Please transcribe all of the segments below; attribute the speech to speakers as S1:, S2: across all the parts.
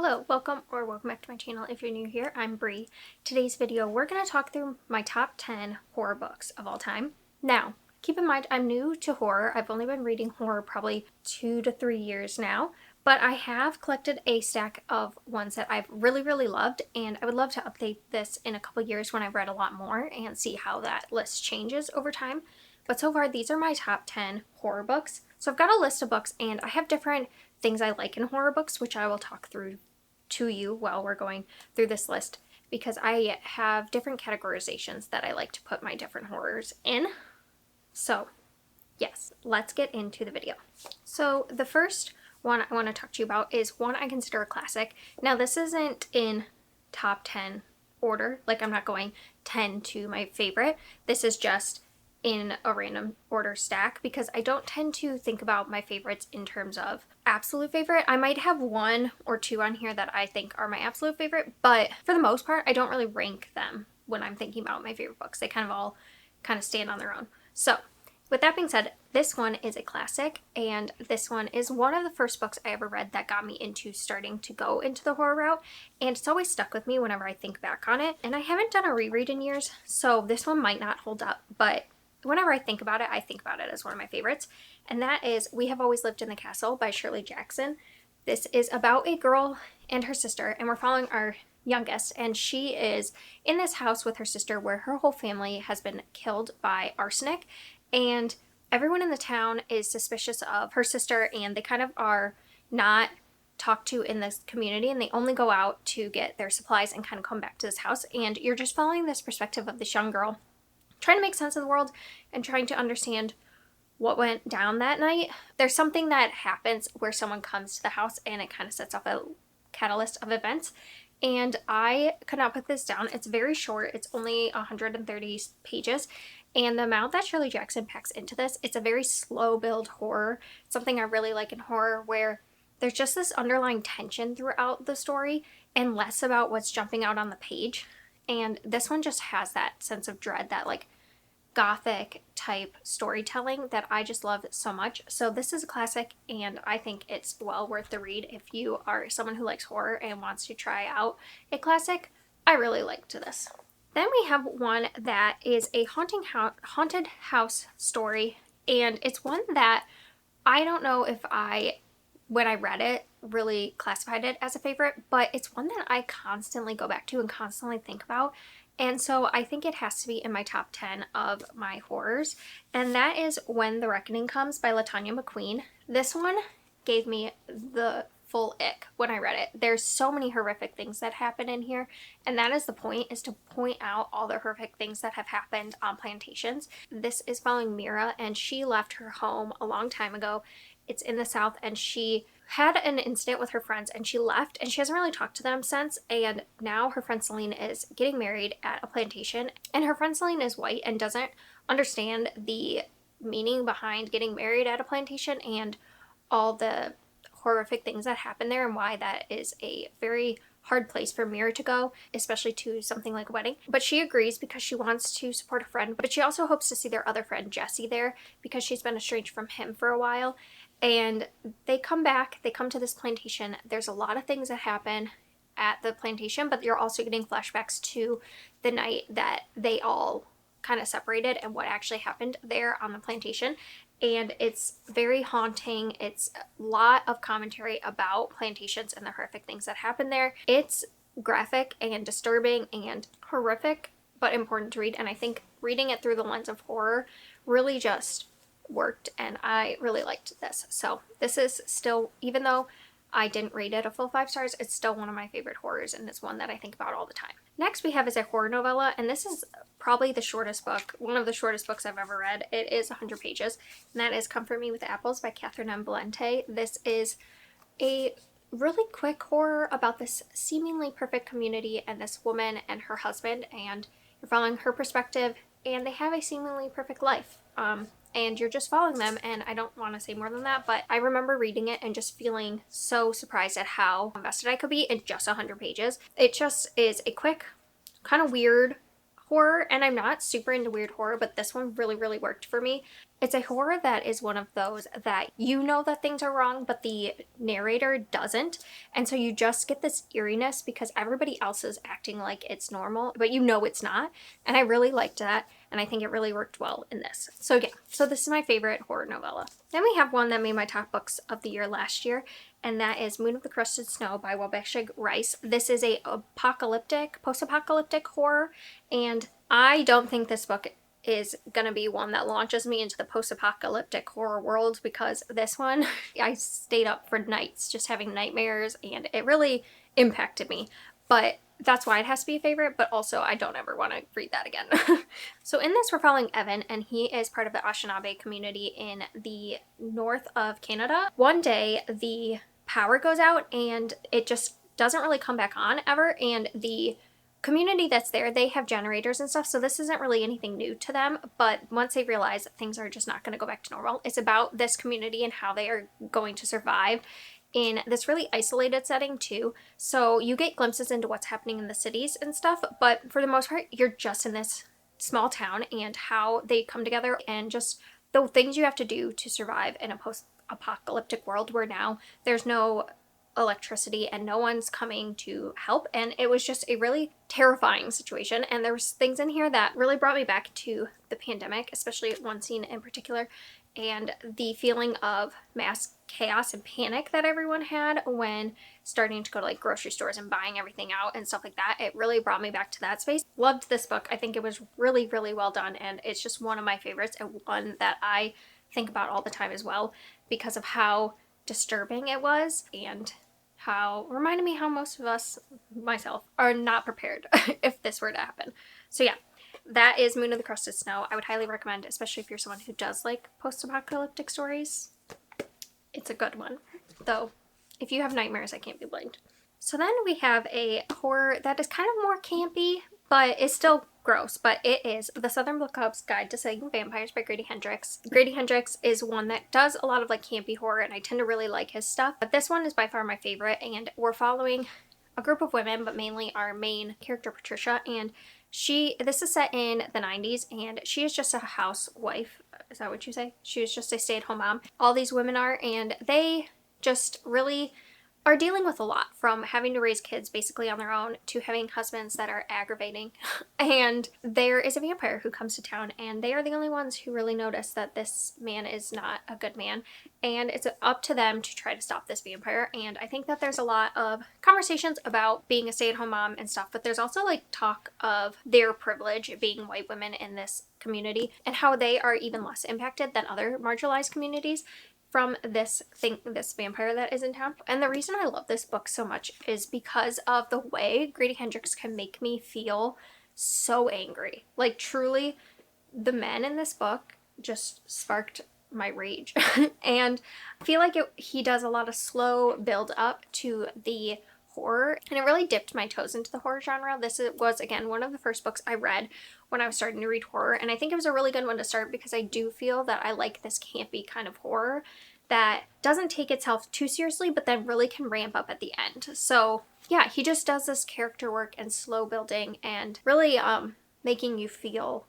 S1: Hello, welcome back to my channel. If you're new here, I'm Bree. Today's video, we're going to talk through my top 10 horror books of all time. Now, keep in mind, I'm new to horror. I've only been reading horror probably 2 to 3 years now, but I have collected a stack of ones that I've really loved, and I would love to update this in a couple years when I've read a lot more and see how that list changes over time. But so far, these are my top 10 horror books. So I've got a list of books, and I have different things I like in horror books, which I will talk through to you while we're going through this list, because I have different categorizations that I like to put my different horrors in. So yes, let's get into the video. So the first one I want to talk to you about is one I consider a classic. Now this isn't in top 10 order, like I'm not going 10 to my favorite. This is just in a random order stack because I don't tend to think about my favorites in terms of absolute favorite. I might have one or two on here that I think are my absolute favorite, but for the most part, I don't really rank them when I'm thinking about my favorite books. They kind of all stand on their own. So with that being said, this one is a classic, and this one is one of the first books I ever read that got me into starting to go into the horror route, and it's always stuck with me whenever I think back on it. And I haven't done a reread in years, so this one might not hold up, but whenever I think about it as one of my favorites, and that is We Have Always Lived in the Castle by Shirley Jackson. This is about a girl and her sister, and we're following our youngest, and she is in this house with her sister where her whole family has been killed by arsenic, and everyone in the town is suspicious of her sister, and they kind of are not talked to in this community, and they only go out to get their supplies and kind of come back to this house. And you're just following this perspective of this young girl trying to make sense of the world and trying to understand what went down that night. There's something that happens where someone comes to the house and it kind of sets off a catalyst of events. And I could not put this down. It's very short. It's only 130 pages. And the amount that Shirley Jackson packs into this, it's a very slow build horror. Something I really like in horror, where there's just this underlying tension throughout the story and less about what's jumping out on the page. And this one just has that sense of dread, that like Gothic type storytelling that I just love so much. So this is a classic, and I think it's well worth the read if you are someone who likes horror and wants to try out a classic. I really liked this. Then we have one that is a haunted house story, and it's one that I don't know if when I read it, really classified it as a favorite, but it's one that I constantly go back to and constantly think about. And so I think it has to be in my top 10 of my horrors. And that is When the Reckoning Comes by Latanya McQueen. This one gave me the full ick when I read it. There's so many horrific things that happen in here, and that is the point, is to point out all the horrific things that have happened on plantations. This is following Mira, and she left her home a long time ago. It's in the South, and she had an incident with her friends and she left, and she hasn't really talked to them since. And now her friend Celine is getting married at a plantation, and her friend Celine is white and doesn't understand the meaning behind getting married at a plantation and all the horrific things that happen there, and why that is a very hard place for Mira to go, especially to something like a wedding. But she agrees because she wants to support a friend, but she also hopes to see their other friend Jesse there because she's been estranged from him for a while. And they come back, they come to this plantation. There's a lot of things that happen at the plantation, but you're also getting flashbacks to the night that they all kind of separated and what actually happened there on the plantation. And it's very haunting. It's a lot of commentary about plantations and the horrific things that happen there. It's graphic and disturbing and horrific, but important to read. And I think reading it through the lens of horror really just worked, and I really liked this. So this is still, even though I didn't rate it a full 5 stars, it's still one of my favorite horrors, and it's one that I think about all the time. Next we have is a horror novella, and this is probably the shortest book, one of the shortest books I've ever read. It is 100 pages, and that is Comfort Me with Apples by Catherine M. Valente. This is a really quick horror about this seemingly perfect community and this woman and her husband, and you're following her perspective, and they have a seemingly perfect life. And you're just following them, and I don't want to say more than that, but I remember reading it and just feeling so surprised at how invested I could be in just 100 pages. It just is a quick, kind of weird horror, and I'm not super into weird horror, but this one really, really worked for me. It's a horror that is one of those that you know that things are wrong, but the narrator doesn't. And so you just get this eeriness because everybody else is acting like it's normal, but you know it's not. And I really liked that. And I think it really worked well in this. So yeah, so this is my favorite horror novella. Then we have one that made my top books of the year last year, and that is Moon of the Crusted Snow by Wabeshig Rice. This is a apocalyptic, post-apocalyptic horror, and I don't think this book is gonna be one that launches me into the post-apocalyptic horror world, because this one, I stayed up for nights just having nightmares, and it really impacted me. But that's why it has to be a favorite, but also I don't ever want to read that again. So in this, we're following Evan, and he is part of the Anishinaabe community in the north of Canada. One day, the power goes out, and it just doesn't really come back on ever, and the community that's there, they have generators and stuff, so this isn't really anything new to them, but once they realize that things are just not going to go back to normal, it's about this community and how they are going to survive in this really isolated setting too. So you get glimpses into what's happening in the cities and stuff, but for the most part, you're just in this small town and how they come together and just the things you have to do to survive in a post-apocalyptic world where now there's no electricity and no one's coming to help, and it was just a really terrifying situation. And there was things in here that really brought me back to the pandemic, especially one scene in particular, and the feeling of mass chaos and panic that everyone had when starting to go to like grocery stores and buying everything out and stuff like that. It really brought me back to that space. Loved this book. I think it was really, really well done, and it's just one of my favorites, and one that I think about all the time as well, because of how disturbing it was and how reminded me how most of us, myself, are not prepared if this were to happen. So yeah, that is Moon of the Crusted Snow. I would highly recommend, especially if you're someone who does like post-apocalyptic stories. It's a good one, though if you have nightmares, I can't be blamed. So then we have a horror that is kind of more campy, but it's still gross, but it is The Southern Book Club's Guide to Slaying Vampires by Grady Hendrix. Grady Hendrix is one that does a lot of like campy horror, and I tend to really like his stuff, but this one is by far my favorite, and we're following a group of women, but mainly our main character, Patricia, and this is set in the 90s, and she is just a housewife. Is that what you say? She is just a stay-at-home mom. All these women are, and they just really are dealing with a lot, from having to raise kids basically on their own to having husbands that are aggravating. And there is a vampire who comes to town, and they are the only ones who really notice that this man is not a good man, and it's up to them to try to stop this vampire. And I think that there's a lot of conversations about being a stay-at-home mom and stuff, but there's also like talk of their privilege being white women in this community and how they are even less impacted than other marginalized communities from this vampire that is in town. And the reason I love this book so much is because of the way Grady Hendrix can make me feel so angry. Like truly, the men in this book just sparked my rage. And I feel like he does a lot of slow build up to the horror, and it really dipped my toes into the horror genre. This was, again, one of the first books I read when I was starting to read horror, and I think it was a really good one to start because I do feel that I like this campy kind of horror that doesn't take itself too seriously, but then really can ramp up at the end. So yeah, he just does this character work and slow building and really making you feel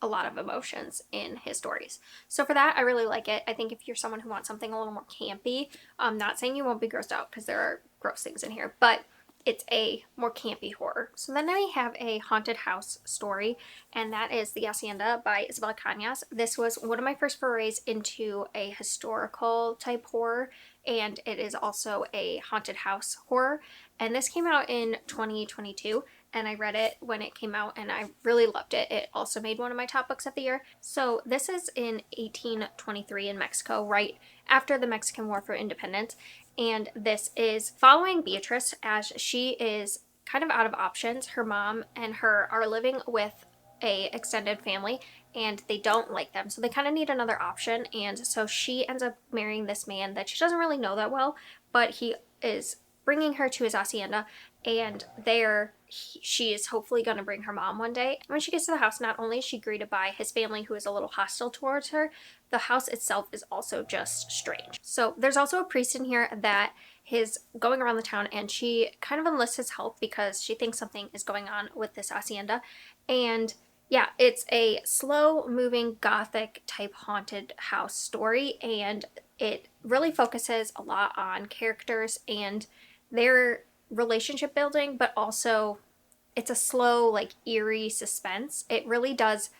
S1: a lot of emotions in his stories. So for that, I really like it. I think if you're someone who wants something a little more campy, I'm not saying you won't be grossed out because there are gross things in here, but it's a more campy horror. So then we have a haunted house story, and that is The Hacienda by Isabel Cañas. This was one of my first forays into a historical type horror, and it is also a haunted house horror. And this came out in 2022, and I read it when it came out, and I really loved it. It also made one of my top books of the year. So this is in 1823 in Mexico, right after the Mexican War for Independence. And this is following Beatrice as she is kind of out of options. Her mom and her are living with a extended family, and they don't like them, so they kind of need another option. And so she ends up marrying this man that she doesn't really know that well, but he is bringing her to his hacienda, and there she is hopefully going to bring her mom one day. When she gets to the house, not only is she greeted by his family, who is a little hostile towards her, the house itself is also just strange. So there's also a priest in here that is going around the town, and she kind of enlists his help because she thinks something is going on with this hacienda. And yeah, it's a slow moving Gothic type haunted house story, and it really focuses a lot on characters and their relationship building, but also it's a slow, like eerie suspense. It really does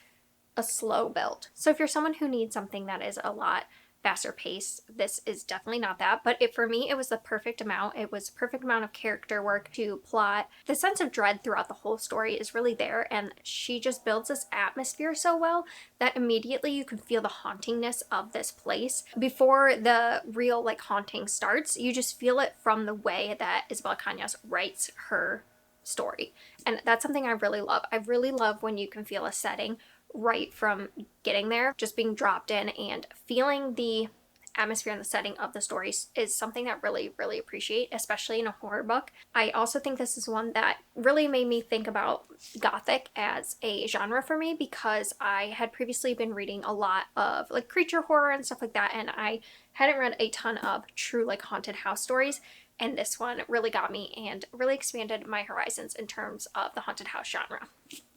S1: a slow build. So if you're someone who needs something that is a lot faster pace, this is definitely not that. But for me, it was the perfect amount. It was perfect amount of character work to plot. The sense of dread throughout the whole story is really there, and she just builds this atmosphere so well that immediately you can feel the hauntingness of this place. Before the real like haunting starts, you just feel it from the way that Isabel Cañas writes her story. And that's something I really love. I really love when you can feel a setting right from getting there, just being dropped in and feeling the atmosphere and the setting of the stories is something that really appreciate, especially in a horror book. I also think this is one that really made me think about Gothic as a genre for me, because I had previously been reading a lot of like creature horror and stuff like that, and I hadn't read a ton of true like haunted house stories. And this one really got me and really expanded my horizons in terms of the haunted house genre.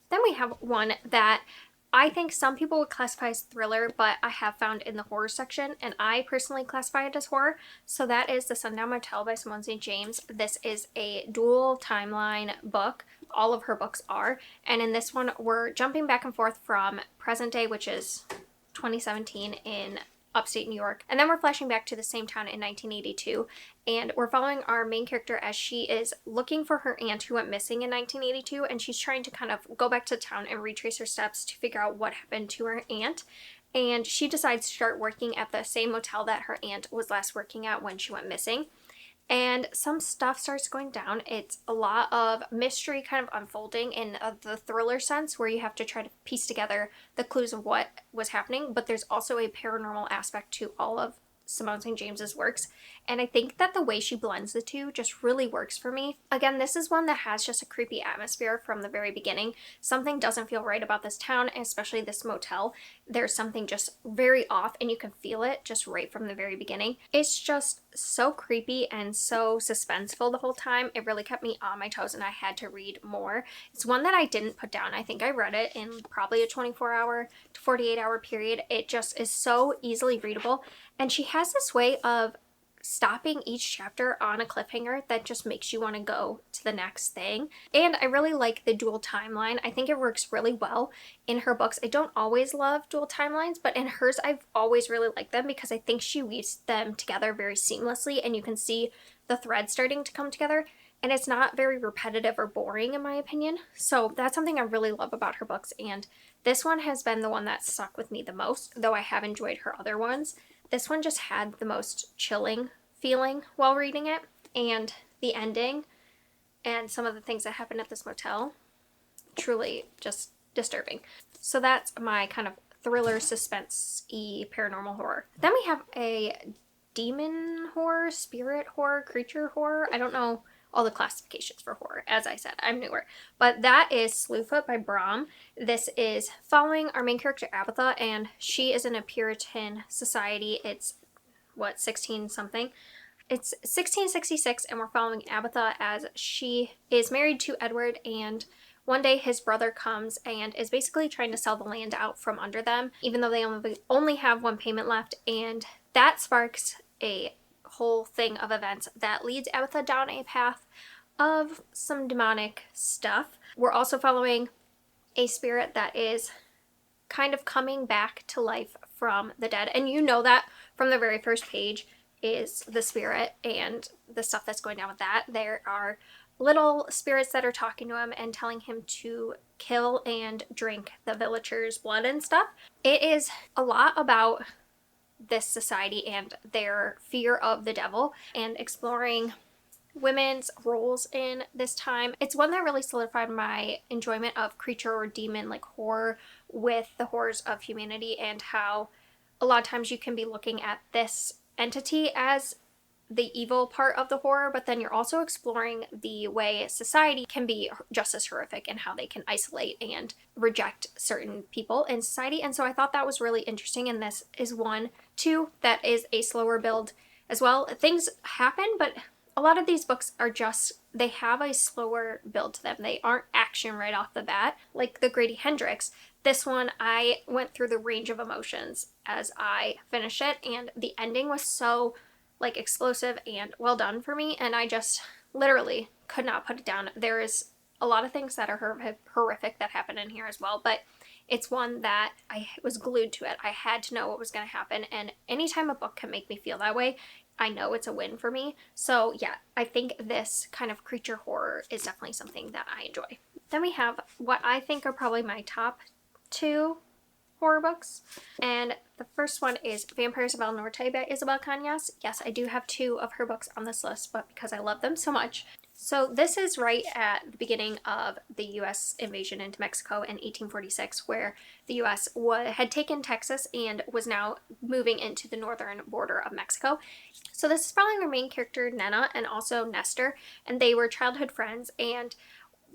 S1: Then we have one that I think some people would classify as thriller, but I have found in the horror section, and I personally classify it as horror. So that is The Sundown Motel by Simone St. James. This is a dual timeline book. All of her books are. And in this one, we're jumping back and forth from present day, which is 2017 in upstate New York, and then we're flashing back to the same town in 1982, and we're following our main character as she is looking for her aunt who went missing in 1982, and she's trying to kind of go back to town and retrace her steps to figure out what happened to her aunt. And she decides to start working at the same motel that her aunt was last working at when she went missing. And some stuff starts going down. It's a lot of mystery kind of unfolding in the thriller sense, where you have to try to piece together the clues of what was happening, but there's also a paranormal aspect to all of Simone St. James's works, and I think that the way she blends the two just really works for me. Again, this is one that has just a creepy atmosphere from the very beginning. Something doesn't feel right about this town, especially this motel. There's something just very off, and you can feel it just right from the very beginning. It's just so creepy and so suspenseful the whole time. It really kept me on my toes, and I had to read more. It's one that I didn't put down. I think I read it in probably a 24-hour to 48-hour period. It just is so easily readable, and she has this way of stopping each chapter on a cliffhanger that just makes you want to go to the next thing. And I really like the dual timeline. I think it works really well in her books. I don't always love dual timelines, but in hers I've always really liked them because I think she weaves them together very seamlessly, and you can see the thread starting to come together, and it's not very repetitive or boring in my opinion. So that's something I really love about her books, and this one has been the one that stuck with me the most, though I have enjoyed her other ones. This one just had the most chilling feeling while reading it, and the ending and some of the things that happened at this motel, truly just disturbing. So that's my kind of thriller, suspense-y paranormal horror. Then we have a demon horror, spirit horror, creature horror. I don't know all the classifications for horror. As I said, I'm newer. But that is Slewfoot by Brom. This is following our main character, Abatha, and she is in a Puritan society. It's, what, 16 something? It's 1666, and we're following Abatha as she is married to Edward, and one day his brother comes and is basically trying to sell the land out from under them, even though they only have one payment left, and that sparks a whole thing of events that leads Abatha down a path of some demonic stuff. We're also following a spirit that is kind of coming back to life from the dead, and you know that from the very first page is the spirit and the stuff that's going down with that. There are little spirits that are talking to him and telling him to kill and drink the villagers' blood and stuff. It is a lot about this society and their fear of the devil and exploring women's roles in this time. It's one that really solidified my enjoyment of creature or demon like horror with the horrors of humanity, and how a lot of times you can be looking at this entity as the evil part of the horror, but then you're also exploring the way society can be just as horrific and how they can isolate and reject certain people in society. And so I thought that was really interesting, and this is one too that is a slower build as well. Things happen, but a lot of these books are just, they have a slower build to them. They aren't action right off the bat, like the Grady Hendrix. This one, I went through the range of emotions as I finished it, and the ending was so like explosive and well done for me, and I just literally could not put it down. There is a lot of things that are horrific that happen in here as well, but it's one that I was glued to it. I had to know what was going to happen, and anytime a book can make me feel that way, I know it's a win for me. So yeah, I think this kind of creature horror is definitely something that I enjoy. Then we have what I think are probably my top 2 horror books, and the first one is Vampires of El Norte by Isabel Cañas. Yes, I do have 2 of her books on this list, but because I love them so much. So this is right at the beginning of the U.S. invasion into Mexico in 1846, where the U.S. had taken Texas and was now moving into the northern border of Mexico. So this is following our main character, Nena, and also Nestor, and they were childhood friends, and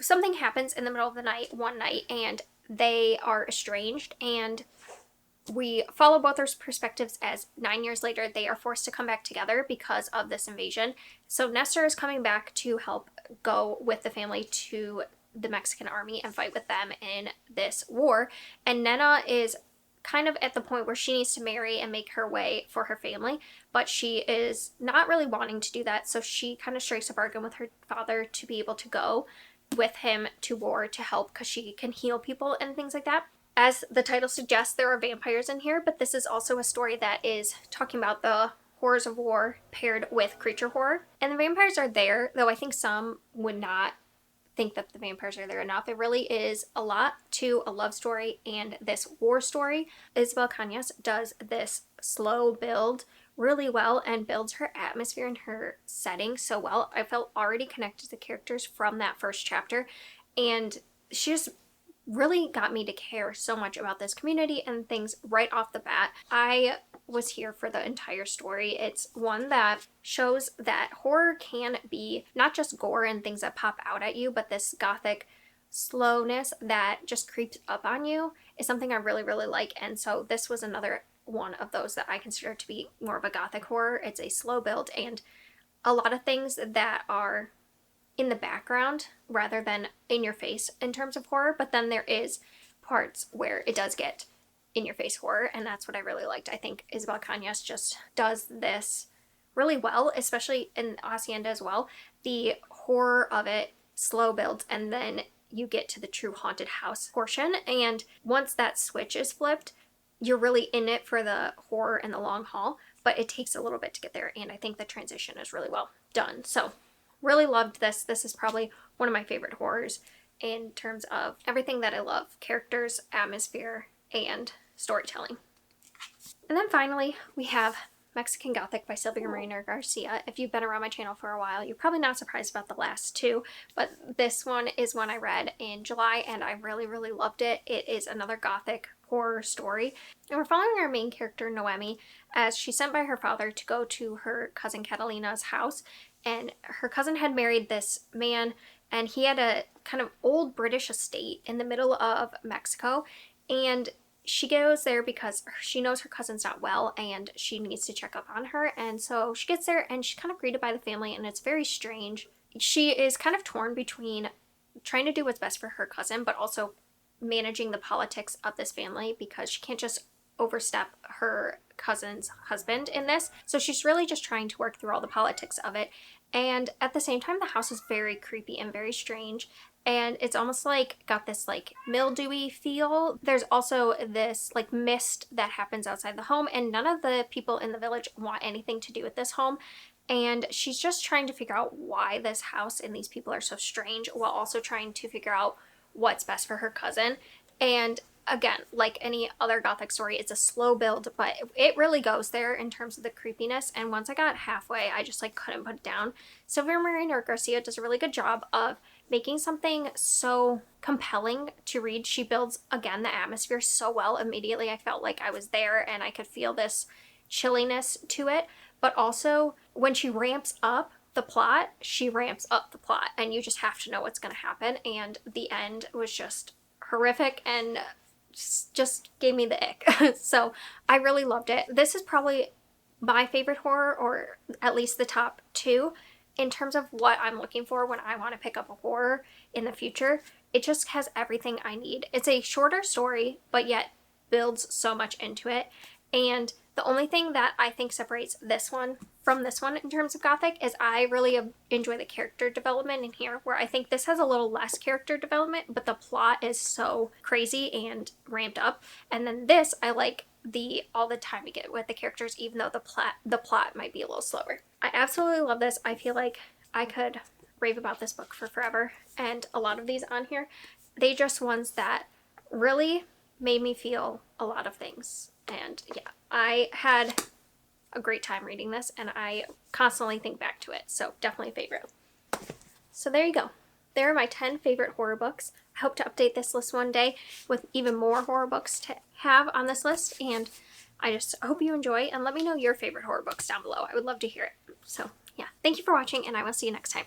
S1: something happens in the middle of the night, one night, and they are estranged, and we follow both their perspectives as 9 years later they are forced to come back together because of this invasion. So Nestor is coming back to help go with the family to the Mexican army and fight with them in this war, and Nena is kind of at the point where she needs to marry and make her way for her family, but she is not really wanting to do that, so she kind of strikes a bargain with her father to be able to go with him to war to help because she can heal people and things like that. As the title suggests, there are vampires in here, but this is also a story that is talking about the horrors of war paired with creature horror. And the vampires are there, though I think some would not think that the vampires are there enough. It really is a lot to a love story and this war story. Isabel Cañas does this slow build really well and builds her atmosphere and her setting so well. I felt already connected to the characters from that first chapter, and she just really got me to care so much about this community and things right off the bat. I was here for the entire story. It's one that shows that horror can be not just gore and things that pop out at you, but this gothic slowness that just creeps up on you is something I really, really like. And so this was another one of those that I consider to be more of a gothic horror. It's a slow build and a lot of things that are in the background rather than in your face in terms of horror, but then there is parts where it does get in your face horror, and that's what I really liked. I think Isabel Cañas just does this really well, especially in Hacienda as well. The horror of it slow builds, and then you get to the true haunted house portion, and once that switch is flipped, you're really in it for the horror and the long haul, but it takes a little bit to get there, and I think the transition is really well done. So really loved this. This is probably one of my favorite horrors in terms of everything that I love: characters, atmosphere, and storytelling. And then finally, we have Mexican Gothic by Sylvia Marina Garcia. If you've been around my channel for a while, you're probably not surprised about the last 2, but this one is one I read in July and I really, really loved it. It is another Gothic horror story, and we're following our main character, Noemi, as she's sent by her father to go to her cousin Catalina's house, and her cousin had married this man, and he had a kind of old British estate in the middle of Mexico, and she goes there because she knows her cousin's not well and she needs to check up on her. And so she gets there and she's kind of greeted by the family, and it's very strange. She is kind of torn between trying to do what's best for her cousin, but also managing the politics of this family because she can't just overstep her cousin's husband in this. So she's really just trying to work through all the politics of it. And at the same time, the house is very creepy and very strange. And it's almost like got this like mildewy feel. There's also this like mist that happens outside the home, and none of the people in the village want anything to do with this home. And she's just trying to figure out why this house and these people are so strange, while also trying to figure out what's best for her cousin. And again, like any other Gothic story, it's a slow build, but it really goes there in terms of the creepiness. And once I got halfway, I just like couldn't put it down. Sylvia Marina Garcia does a really good job of making something so compelling to read. She builds, again, the atmosphere so well. Immediately I felt like I was there and I could feel this chilliness to it. But also when she ramps up the plot, she ramps up the plot and you just have to know what's going to happen. And the end was just horrific and just gave me the ick. So I really loved it. This is probably my favorite horror, or at least the top 2. in terms of what I'm looking for when I want to pick up a horror in the future, it just has everything I need. It's a shorter story, but yet builds so much into it. And the only thing that I think separates this one from this one in terms of Gothic is I really enjoy the character development in here, where I think this has a little less character development, but the plot is so crazy and ramped up. And then this, I like all the time we get with the characters, even though the plot might be a little slower. I absolutely love this. I feel like I could rave about this book for forever, and a lot of these on here, they just ones that really made me feel a lot of things. And yeah, I had a great time reading this, and I constantly think back to it, so definitely a favorite. So there you go. There are my 10 favorite horror books. I hope to update this list one day with even more horror books to have on this list, and I just hope you enjoy, and let me know your favorite horror books down below. I would love to hear it. So yeah, thank you for watching, and I will see you next time.